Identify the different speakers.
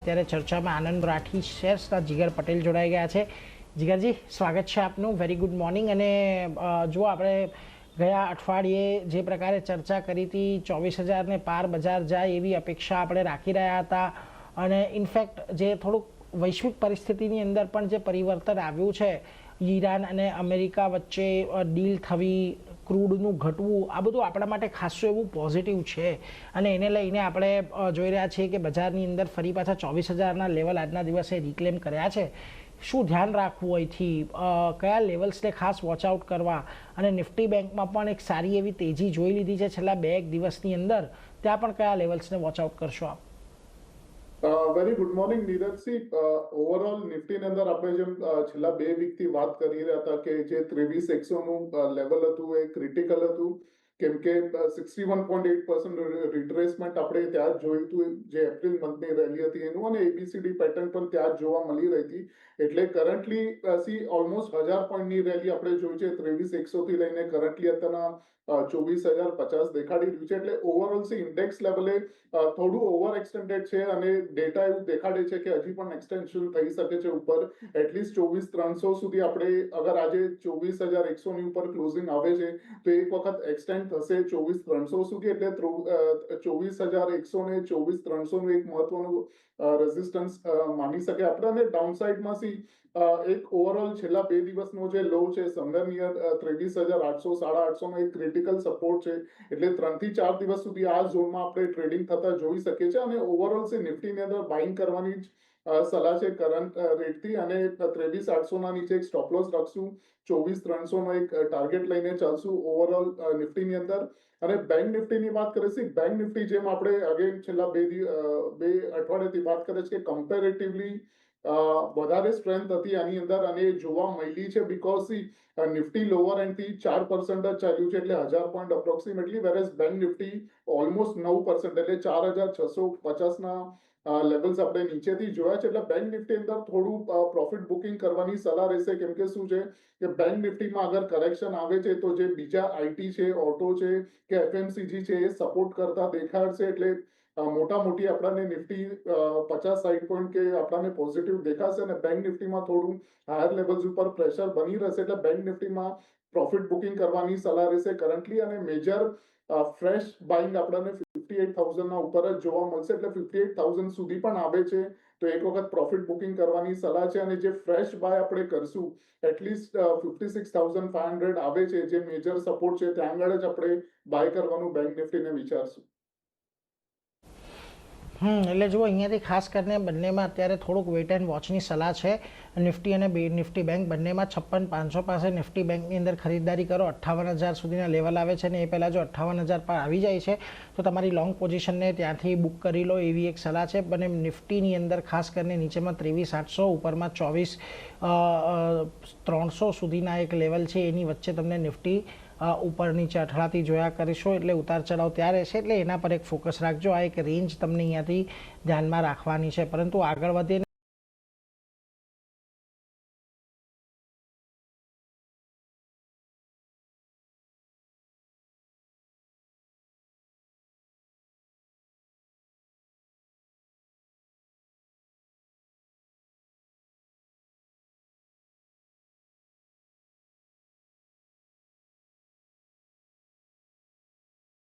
Speaker 1: અત્યારે ચર્ચામાં આનંદ રાઠી શેર્સના જીગર પટેલ જોડાઈ ગયા છે। જીગરજી, સ્વાગત છે આપનું। Very good morning. અને જો આપણે ગયા અઠવાડિયે જે પ્રકારે ચર્ચા કરી હતી 24,000ને પાર બજાર જાય એવી અપેક્ષા આપણે રાખી રહ્યા હતા, અને ઇનફેક્ટ જે થોડુંક વૈશ્વિક પરિસ્થિતિની અંદર પણ જે પરિવર્તન આવ્યું છે, ઈરાન અને અમેરિકા વચ્ચે ડીલ થવી, ક્રૂડનું ઘટવું, આ બધું આપણા માટે ખાસું એવું પોઝિટિવ છે। અને એને લઈને આપણે જોઈ રહ્યા છીએ કે બજારની અંદર ફરી પાછા 24,000ના લેવલ આજના દિવસે રિક્લેમ કર્યા છે। શું ધ્યાન રાખવું અહીંથી, કયા લેવલ્સને ખાસ વોચ આઉટ કરવા? અને નિફ્ટી બેંકમાં પણ એક સારી એવી તેજી જોઈ લીધી છે છેલ્લા 2 દિવસની અંદર, ત્યાં પણ કયા લેવલ્સને વોચ આઉટ કરશો આપ?
Speaker 2: Very good morning Neeraj Singh. Overall નિફ્ટીની અંદર આપણે જેમ છેલ્લા 2 વીકથી વાત કરી રહ્યા હતા કે જે 23,100નું લેવલ હતું એ ક્રિટિકલ હતું, કેમ કે 61.8% રિટ્રેસમેન્ટ આપણે ત્યાં જ જોયું હતું, જે એપ્રિલ મંથની રેલી હતી એનું, અને એબીસીડી પેટર્ન પણ ત્યાં જ જોવા મળી રહી હતી। એટલે કરન્ટલી ઓલમોસ્ટ 1000 પોઈન્ટની રેલી આપણે જોઈ છે 23,100 થી લઈને કરન્ટલી અત્યારના 24,050 દેખાડી રહ્યું છે। એટલે ઓવરઓલ ઇન્ડેક્સ લેવલે થોડું ઓવર એક્સટેન્ડેડ છે, અને ડેટા એવું દેખાડે છે કે હજી પણ એક્સટેન્શન થઈ શકે છે ઉપર, એટલીસ્ટ 24,300 સુધી। આપણે અગર આજે 24,100 ની ઉપર ક્લોઝિંગ આવે છે તો એક વખત એક્સટેન્ડ થશે 24,300 સુધી, એટલે 24,100 ને 24,300 નું એક મહત્વનું રેઝિસ્ટન્સ માની શકે આપણે। અને ડાઉનસાઇડમાં એક ઓવરઓલ છેલ્લા 2 દિવસનો જે લો છે સમવેર નિયર 23,800 850 નો એક ક્રિટિકલ સપોર્ટ છે, એટલે 3 થી 4 દિવસ સુધી આ ઝોનમાં આપણે ટ્રેડિંગ થતા જોઈ શકીએ છીએ। અને ઓવરઓલ નિફ્ટીની અંદર બાઇંગ કરવાની જ સલાહ છે કરંટ રેટથી, અને 23,800 નીચે એક સ્ટોપ લોસ રાખશું, 24,300 નો એક ટાર્ગેટ લઈને ચાલશું ઓવરઓલ નિફ્ટીની અંદર। અને બેંક નિફ્ટીની વાત કરીએ છીએ, બેંક નિફ્ટી જેમ આપણે અગેન છેલ્લા 2 અઠવાડિયાથી વાત કરીએ છીએ કે કમ્પેરેટિવલી વધારે સ્ટ્રેન્થ હતી આની અંદર, અને જોવા મળી છે બીકોઝ નિફ્ટી લોઅર એન્ડથી 4% જ ચાલ્યું છે, એટલે 1000 point approximately, whereas bank Nifty almost 9%, એટલે 4,650ના લેવલ્સ આપણે નીચેથી જોયા છે। એટલે બેંક નિફ્ટી અંદર થોડું પ્રોફિટ બુકિંગ કરવાની સલાહ રહેશે, કેમ કે શું છે કે બેંક નિફ્ટીમાં અગર કરેક્શન આવે છે તો જે બીજા આઈટી છે, ઓટો છે કે એફએમસીજી છે એ સપોર્ટ કરતા દેખાડશે। એટલે મોટા મોટી આપણને નિફ્ટી 50-60 પોઈન્ટ કે આપણને પોઝિટિવ દેખાશે, અને બેંક નિફ્ટીમાં થોડું હાયર લેવલ્સ ઉપર પ્રેશર બની રહેશે। એટલે બેંક નિફ્ટીમાં પ્રોફિટ બુકિંગ કરવાની સલાહ રહેશે કરન્ટલી, અને મેજર ફ્રેશ બાઇંગ આપણને 58,000ના ઉપર જ જોવા મળશે। એટલે 58,000 સુધી પણ આવે છે તો એક વખત પ્રોફિટ બુકિંગ કરવાની સલાહ છે। અને જે ફ્રેશ બાય આપણે કરશું એટલીસ્ટ 56,500 આવે છે, જે મેજર સપોર્ટ છે, ત્યાં આગળ જ આપણે બાય કરવાનું બેંક નિફ્ટીને વિચારશું।
Speaker 1: એટલે જુઓ, અહીંયાથી ખાસ કરીને બંનેમાં અત્યારે થોડુંક વેટ એન્ડ વોચની સલાહ છે। નિફ્ટી અને નિફ્ટી બેંક બંનેમાં 56,500 પાસે નિફ્ટી બેંકની અંદર ખરીદારી કરો, 58,000 સુધીના લેવલ આવે છે, અને એ પહેલાં જો 58,000 પર આવી જાય છે તો તમારી લોંગ પોઝિશનને ત્યાંથી બુક કરી લો, એવી એક સલાહ છે। અને નિફ્ટીની અંદર ખાસ કરીને નીચેમાં 23,800, ઉપરમાં 24,300 સુધીના એક લેવલ છે, એની વચ્ચે તમને નિફ્ટી ઉપર નીચે અઠડાતી જોયા કરીશો, એટલે ઉતાર ચઢાવ ત્યાં રહેશે, એટલે એના પર એક ફોકસ રાખજો। આ એક રેન્જ તમને અહીંયાથી ધ્યાનમાં રાખવાની છે। પરંતુ આગળ વધીને